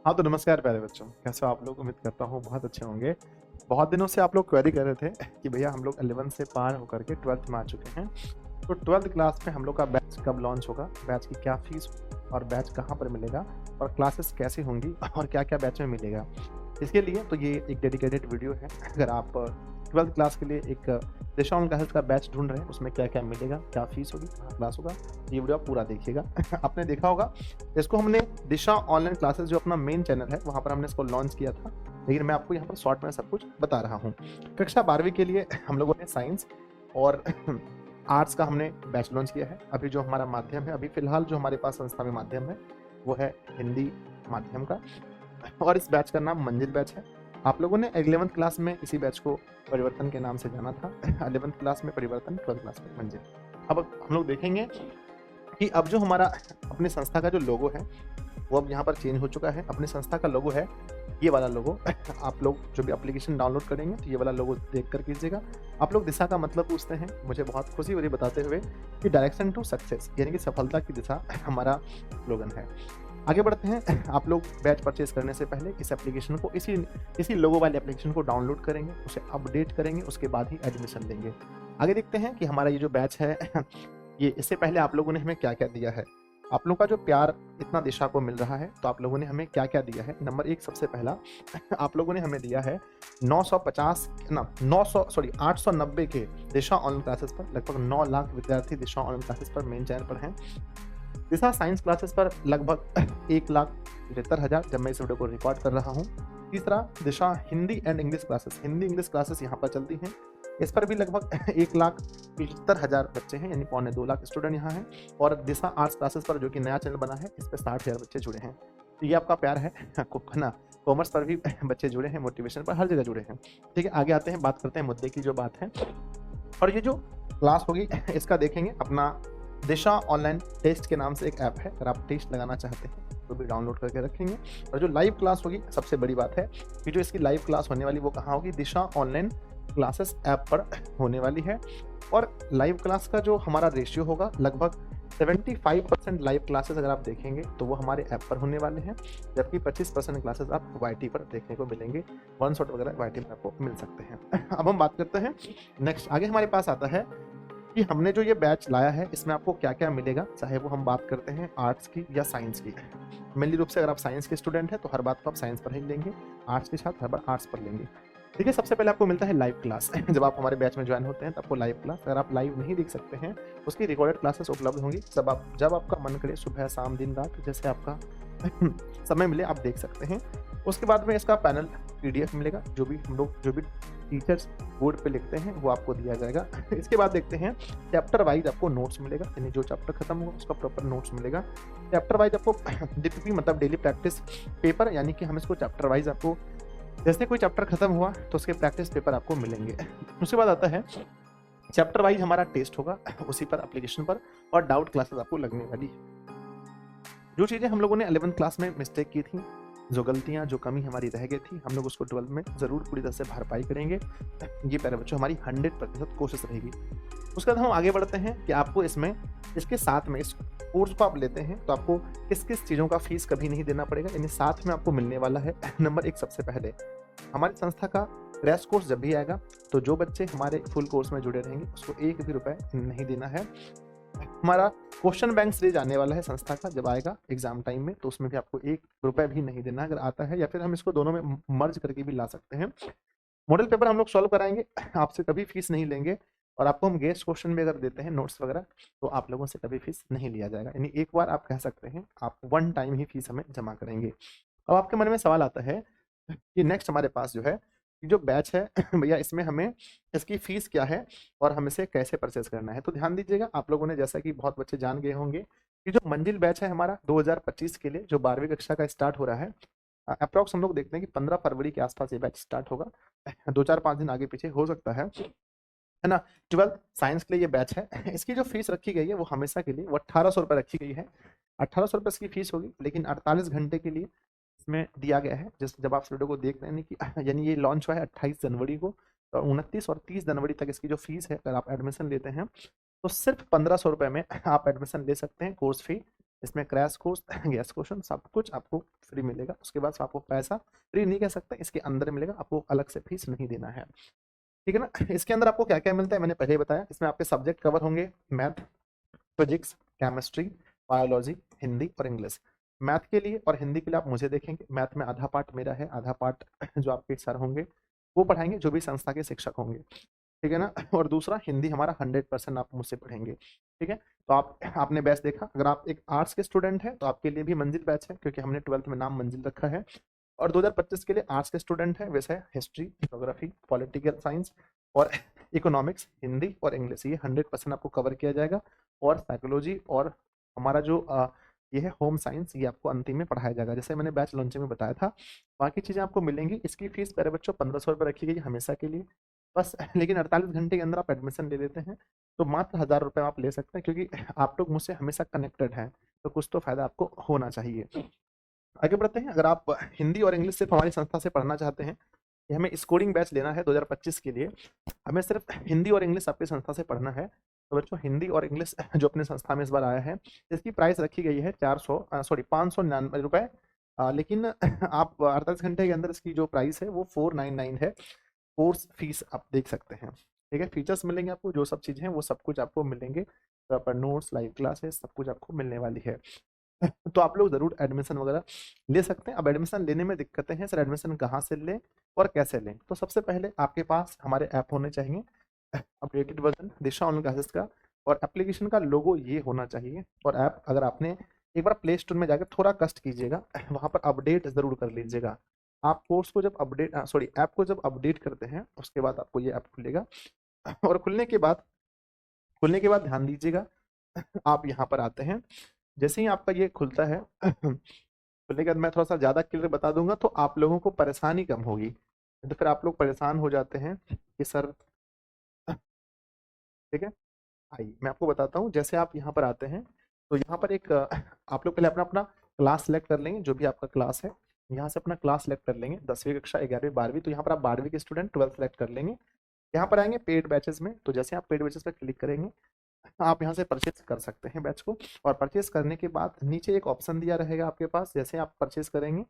हाँ, तो नमस्कार प्यारे बच्चों, कैसे हो आप लोग? उम्मीद करता हूँ बहुत अच्छे होंगे। बहुत दिनों से आप लोग क्वेरी कर रहे थे कि भैया हम लोग 11th से पार होकर के 12th में आ चुके हैं। तो 12th क्लास में हम लोग का बैच कब लॉन्च होगा? बैच की क्या फीस और बैच कहाँ पर मिलेगा? और क्लासेस कैसी होंगी और क्या-क्या बैच में मिलेगा? इसके लिए तो ये एक डेडिकेटेड वीडियो है। अगर आप 12th क्लास के लिए एक दिशा ऑनलाइन क्लासेस का बैच ढूँढ रहे हैं, उसमें क्या-क्या मिलेगा, क्या फीस होगी, कहाँ क्लास होगा, ये वीडियो आप पूरा देखिएगा। आपने देखा होगा इसको हमने दिशा ऑनलाइन क्लासेस जो अपना मेन चैनल है, वहाँ पर हमने इसको लॉन्च किया था। लेकिन मैं आपको यहाँ पर शॉर्ट में सब कुछ बता रहा हूँ। कक्षा 12वीं के लिए हम लोगों ने साइंस और आर्ट्स का हमने बैच लॉन्च किया है। अभी जो हमारा माध्यम है, अभी फ़िलहाल जो हमारे पास संस्था में माध्यम है, वो है हिंदी माध्यम का और इस बैच का नाम मंजिल बैच है। आप लोगों ने 11th क्लास में इसी बैच को परिवर्तन के नाम से जाना था। 11th क्लास में परिवर्तन, 12th क्लास में मंजिल। अब हम लोग देखेंगे कि अब जो हमारा अपनी संस्था का जो लोगो है, वो अब यहाँ पर चेंज हो चुका है। अपनी संस्था का लोगो है ये वाला लोगो। आप लोग जो भी एप्लीकेशन डाउनलोड करेंगे तो ये वाला लोगो देख कर कीजिएगा। आप लोग दिशा का मतलब पूछते हैं, मुझे बहुत खुशी हो रही है बताते हुए कि डायरेक्शन टू सक्सेस यानी कि सफलता की दिशा हमारा स्लोगन है। आगे बढ़ते हैं। आप लोग बैच परचेज करने से पहले इस एप्लीकेशन को इसी लोगो वाले एप्लीकेशन को डाउनलोड करेंगे, उसे अपडेट करेंगे, उसके बाद ही एडमिशन लेंगे। आगे देखते हैं कि हमारा ये जो बैच है ये इससे पहले आप लोगों ने हमें क्या-क्या दिया है। आप लोगों का जो प्यार इतना दिशा को मिल रहा है, तो आप लोगों ने हमें क्या-क्या दिया है। नंबर 1 सबसे पहला आप लोगों ने हमें दिया है 950 ना 900 सॉरी 890 के दिशा ऑनलाइन क्लासेस पर लगभग 9 लाख विद्यार्थी दिशा ऑनलाइन क्लासेस पर मेन चैनल पर हैं। दिशा साइंस क्लासेस पर लगभग 1,73,000 जब मैं इस वीडियो को रिकॉर्ड कर रहा हूँ। तीसरा Disha Hindi and English classes, Hindi English classes यहाँ पर चलती हैं। इस पर भी लगभग 1,75,000 बच्चे हैं, यानी पौने 2 लाख स्टूडेंट यहाँ हैं। और दिशा आर्ट्स क्लासेस पर जो कि नया चैनल बना है, इस पे 60,000 बच्चे जुड़े हैं। तो ये आपका प्यार है ना। कॉमर्स पर भी बच्चे जुड़े हैं, मोटिवेशन पर हर जगह जुड़े हैं। ठीक है, आगे आते हैं, बात करते हैं मुद्दे की जो बात है। और ये जो क्लास होगी इसका देखेंगे अपना दिशा ऑनलाइन टेस्ट के नाम से एक ऐप है। अगर आप टेस्ट लगाना चाहते हैं तो भी डाउनलोड करके रखेंगे। और जो लाइव क्लास होगी, सबसे बड़ी बात है कि जो इसकी लाइव क्लास होने वाली वो कहाँ होगी? दिशा ऑनलाइन क्लासेस ऐप पर होने वाली है। और लाइव क्लास का जो हमारा रेशियो होगा, लगभग 75% लाइव क्लासेस अगर आप देखेंगे तो वो हमारे ऐप पर होने वाले हैं, जबकि 25% क्लासेस आप वाईटी पर देखने को मिलेंगे। वन शॉट वगैरह वाईटी पर आपको मिल सकते हैं। अब हम बात करते हैं नेक्स्ट, आगे हमारे पास आता है कि हमने जो ये बैच लाया है इसमें आपको क्या-क्या मिलेगा, चाहे वो हम बात करते हैं आर्ट्स की या साइंस की। मेनली रूप से अगर आप साइंस के स्टूडेंट हैं तो हर बात को आप साइंस पर ही लेंगे, आर्ट्स के छात्र हर बार आर्ट्स पर लेंगे। ठीक है, सबसे पहले आपको मिलता है लाइव क्लास। जब आप हमारे बैच में ज्वाइन होते हैं तो आपको लाइव क्लास, अगर आप लाइव नहीं देख सकते हैं, उसकी रिकॉर्डेड क्लासेस उपलब्ध होंगी। जब आपका मन करे, सुबह, शाम, दिन, रात, जैसे आपका समय मिले आप देख सकते हैं। उसके बाद में इसका पैनल पीडीएफ मिलेगा, जो भी टीचर्स बोर्ड पे लिखते हैं वो आपको दिया जाएगा। इसके बाद देखते हैं चैप्टर वाइज आपको नोट्स मिलेगा, यानी जो चैप्टर खत्म होगा उसका प्रॉपर नोट्स मिलेगा। चैप्टर वाइज आपको डीपीपी मतलब डेली प्रैक्टिस पेपर, यानी कि हम इसको चैप्टर वाइज आपको जैसे कोई चैप्टर खत्म हुआ तो उसके प्रैक्टिस पेपर आपको मिलेंगे। उसके बाद आता है चैप्टर वाइज हमारा टेस्ट होगा उसी पर एप्लीकेशन पर, और डाउट क्लासेस आपको लगने वाली है। जो चीज़ें हम लोगों ने 11th क्लास में मिस्टेक की थी, जो गलतियाँ, जो कमी हमारी रह गई थी, हम लोग उसको 12th में ज़रूर पूरी तरह से भरपाई करेंगे। ये प्यारे बच्चों हमारी 100% कोशिश रहेगी। उसके बाद हम आगे बढ़ते हैं कि आपको इसके साथ में इस कोर्स को आप लेते हैं तो आपको किस-किस चीज़ों का फीस कभी नहीं देना पड़ेगा, यानी साथ में आपको मिलने वाला है। नंबर 1 सबसे पहले हमारी संस्था का क्रैश कोर्स जब भी आएगा तो जो बच्चे हमारे फुल कोर्स में जुड़े रहेंगे उसको 1 भी रुपए नहीं देना है। हमारा क्वेश्चन बैंक सीरीज आने वाला है संस्था का, जब आएगा एग्जाम टाइम में तो उसमें भी आपको 1 रुपए भी नहीं देना अगर आता है, या फिर हम इसको दोनों में मर्ज करके भी ला सकते हैं। मॉडल पेपर हम लोग सॉल्व कराएंगे, आपसे कभी फीस नहीं लेंगे। और आपको हम गेस्ट क्वेश्चन भी अगर देते हैं नोट्स वगैरह तो आप लोगों से कभी फीस नहीं लिया जाएगा, यानी एक बार आप कह सकते हैं आप वन टाइम ही फीस हमें जमा करेंगे। अब आपके मन में सवाल आता है कि नेक्स्ट हमारे पास जो है ये जो बैच है भैया इसमें हमें इसकी फीस क्या है और हम इसे कैसे परचेज करना है। तो ध्यान दीजिएगा, आप लोगों ने जैसा कि बहुत बच्चे जान गए होंगे कि जो मंजिल बैच है हमारा 2025 के लिए जो 12वीं कक्षा का स्टार्ट हो रहा है, अप्रॉक्स हम लोग देखते हैं कि 15 फरवरी के आसपास ये बैच स्टार्ट होगा। 2-4-5 दिन आगे पीछे हो सकता है ना। 12th साइंस के लिए ये बैच है। इसकी जो फीस रखी गई है वो हमेशा के लिए वो 1800 रुपये रखी गई है। 1800 रुपये इसकी फीस होगी, लेकिन 48 घंटे के लिए इसमें दिया गया है। जिस जब आप इस वीडियो को देख रहे हैं कि यानी ये लॉन्च हुआ है 28 जनवरी को, तो 29 और 30 जनवरी तक इसकी जो फीस है अगर आप एडमिशन लेते हैं तो सिर्फ 1500 रुपये में आप एडमिशन ले सकते हैं कोर्स फी इसमें क्रैश कोर्स गैस क्वेश्चन सब कुछ आपको फ्री मिलेगा। उसके बाद आपको पैसा फ्री नहीं कह सकते, इसके अंदर मिलेगा, आपको अलग से फीस नहीं देना है, ठीक है ना। इसके अंदर आपको क्या क्या मिलता है मैंने पहले ही बताया। इसमें आपके सब्जेक्ट कवर होंगे, math, physics, chemistry, biology, Hindi और इंग्लिश। मैथ के लिए और हिंदी के लिए आप मुझे देखेंगे, मैथ में आधा पार्ट मेरा है, आधा पार्ट जो आपके सर होंगे वो पढ़ाएंगे, जो भी संस्था के शिक्षक होंगे, ठीक है ना। और दूसरा हिंदी हमारा 100% आप मुझसे पढ़ेंगे, ठीक है। तो आपने बैच देखा, अगर आप एक आर्ट्स के स्टूडेंट हैं तो आपके लिए भी मंजिल बैच है, क्योंकि हमने 12th में नाम मंजिल रखा है। और 2025 के लिए आर्ट्स के स्टूडेंट हैं, विषय हिस्ट्री, ज्योग्राफी, पॉलिटिकल साइंस और इकोनॉमिक्स, हिंदी और इंग्लिश, ये 100% आपको कवर किया जाएगा। और साइकोलॉजी और हमारा जो ये है होम साइंस, ये आपको अंतिम में पढ़ाया जाएगा, जैसे मैंने बैच लॉन्चिंग में बताया था। बाकी चीज़ें आपको मिलेंगी। इसकी फीस मेरे बच्चों 1500 रुपये रखी गई हमेशा के लिए बस, लेकिन 48 घंटे के अंदर आप एडमिशन ले लेते हैं तो मात्र 1000 रुपये आप ले सकते हैं, क्योंकि आप लोग मुझसे हमेशा कनेक्टेड हैं, तो कुछ तो फायदा आपको होना चाहिए। आगे बढ़ते हैं। अगर आप हिंदी और इंग्लिश सिर्फ हमारी संस्था से पढ़ना चाहते हैं, कि हमें स्कोरिंग बैच लेना है 2025 के लिए, हमें सिर्फ हिंदी और इंग्लिश आपकी संस्था से पढ़ना है, तो बच्चों हिंदी और इंग्लिश जो अपनी संस्था में इस बार आया है, इसकी प्राइस रखी गई है 599 रुपये। लेकिन आप 48 घंटे के अंदर इसकी जो प्राइस है वो 499 है। कोर्स फीस आप देख सकते हैं, ठीक है। फीचर्स मिलेंगे आपको, जो सब चीज़ें हैं वो सब कुछ आपको मिलेंगे, प्रॉपर नोट्स, लाइव क्लासेस, सब कुछ आपको मिलने वाली है। तो आप लोग ज़रूर एडमिशन वगैरह ले सकते हैं। अब एडमिशन लेने में दिक्कतें हैं, सर एडमिशन कहाँ से लें और कैसे लें, तो सबसे पहले आपके पास हमारे ऐप होने चाहिए, अपडेटेड वर्जन दिशा ऑनलाइन क्लासेस का, और एप्लीकेशन का लोगो ये होना चाहिए। और ऐप अगर आपने एक बार प्ले स्टोर में जाकर थोड़ा कष्ट कीजिएगा, वहाँ पर अपडेट ज़रूर कर लीजिएगा। आप कोर्स को जब ऐप को जब अपडेट करते हैं उसके बाद आपको ये ऐप खुलेगा, और खुलने के बाद ध्यान दीजिएगा, आप यहाँ पर आते हैं, जैसे ही आपका ये खुलता है खुलने के बाद मैं थोड़ा सा ज़्यादा क्लियर बता दूंगा तो आप लोगों को परेशानी कम होगी, तो फिर आप लोग परेशान हो जाते हैं कि सर, ठीक है। आइए मैं आपको बताता हूँ। जैसे आप यहाँ पर आते हैं तो यहाँ पर एक आप लोग पहले अपना अपना क्लास सेलेक्ट कर लेंगे, जो भी आपका क्लास है यहाँ से अपना क्लास सेलेक्ट कर लेंगे, 10वीं कक्षा, 11वीं, 12वीं, तो यहाँ पर आप 12वीं के स्टूडेंट 12th सेलेक्ट कर लेंगे। यहाँ पर आएंगे पेड बैचेस में, तो जैसे आप पेड बैचेस पर क्लिक करेंगे आप यहाँ से परचेज कर सकते हैं बैच को। और परचेज करने के बाद नीचे एक ऑप्शन दिया रहेगा आपके पास, जैसे आप परचेज करेंगे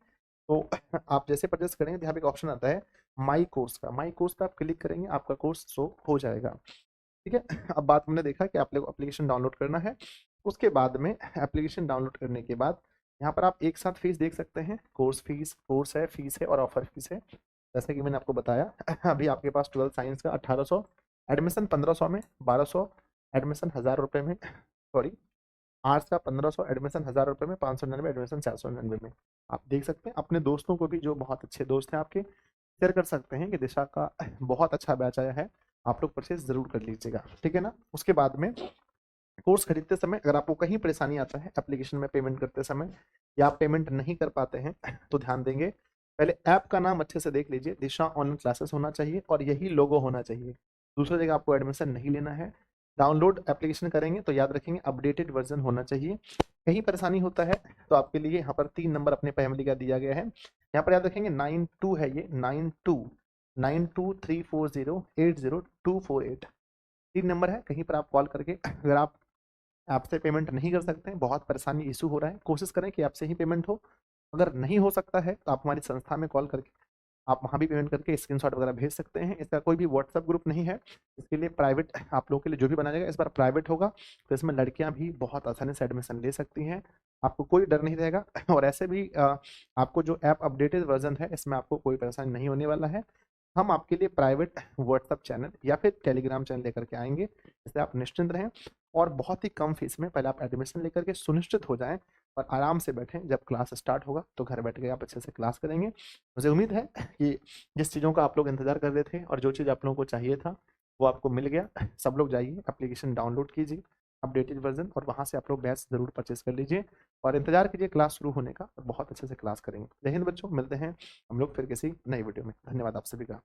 तो आप जैसे परचेज करेंगे तो यहाँ पे एक ऑप्शन आता है माई कोर्स का, माई कोर्स पे आप क्लिक करेंगे, आपका कोर्स शो हो जाएगा, ठीक है। अब बात हमने देखा कि आप लोग एप्लीकेशन डाउनलोड करना है। उसके बाद में एप्लीकेशन डाउनलोड करने के बाद यहाँ पर आप एक साथ फीस देख सकते हैं, कोर्स है, फीस है और ऑफर फीस है। जैसे कि मैंने आपको बताया अभी आपके पास 12 साइंस का 1800, एडमिशन 1500 में, 1200 एडमिशन 1000 रुपये में, सॉरी आर्ट्स का 1500 एडमिशन 1000 रुपये में, 599 एडमिशन 499 में। आप देख सकते हैं। अपने दोस्तों को भी, जो बहुत अच्छे दोस्त हैं आपके, शेयर कर सकते हैं कि दिशा का बहुत अच्छा बैच आया है, आप लोग परचेज जरूर कर लीजिएगा, ठीक है ना। उसके बाद में कोर्स खरीदते समय अगर आपको कहीं परेशानी आता है एप्लीकेशन में पेमेंट करते समय, या आप पेमेंट नहीं कर पाते हैं, तो ध्यान देंगे, पहले ऐप का नाम अच्छे से देख लीजिए, दिशा ऑनलाइन क्लासेस होना चाहिए और यही लोगो होना चाहिए, दूसरी जगह आपको एडमिशन नहीं लेना है। डाउनलोड एप्लीकेशन करेंगे तो याद रखेंगे अपडेटेड वर्जन होना चाहिए। कहीं परेशानी होता है तो आपके लिए यहाँ पर 3 नंबर अपने फैमिली का दिया गया है, यहाँ पर याद रखेंगे 92 है, ये 9293408024 3 नंबर है। कहीं पर आप कॉल करके, अगर आप ऐप से पेमेंट नहीं कर सकते हैं, बहुत परेशानी इशू हो रहा है, कोशिश करें कि ऐप से ही पेमेंट हो। अगर नहीं हो सकता है तो आप हमारी संस्था में कॉल करके आप वहाँ भी पेमेंट करके स्क्रीनशॉट वगैरह भेज सकते हैं। इसका कोई भी व्हाट्सएप ग्रुप नहीं है, इसके लिए प्राइवेट आप लोगों के लिए जो भी बनाया जाएगा इस बार प्राइवेट होगा, तो इसमें लड़कियां भी बहुत आसानी से एडमिशन ले सकती हैं, आपको कोई डर नहीं रहेगा। और ऐसे भी आपको जो ऐप अपडेटेड वर्जन है इसमें आपको कोई परेशानी नहीं होने वाला है। हम आपके लिए प्राइवेट व्हाट्सएप चैनल या फिर टेलीग्राम चैनल लेकर के आएंगे, इससे आप निश्चिंत रहें और बहुत ही कम फीस में पहले आप एडमिशन लेकर के सुनिश्चित हो जाएं और आराम से बैठें। जब क्लास स्टार्ट होगा तो घर बैठ के आप अच्छे से क्लास करेंगे। मुझे उम्मीद है कि जिस चीज़ों का आप लोग इंतजार कर रहे थे और जो चीज़ आप लोगों को चाहिए था वो आपको मिल गया। सब लोग जाइए एप्लीकेशन डाउनलोड कीजिए अपडेटेड वर्जन, और वहाँ से आप लोग बैच ज़रूर परचेज कर लीजिए और इंतजार कीजिए क्लास शुरू होने का, और बहुत अच्छे से क्लास करेंगे। जय हिंद बच्चों, मिलते हैं हम लोग फिर किसी नई वीडियो में। धन्यवाद आप सभी का।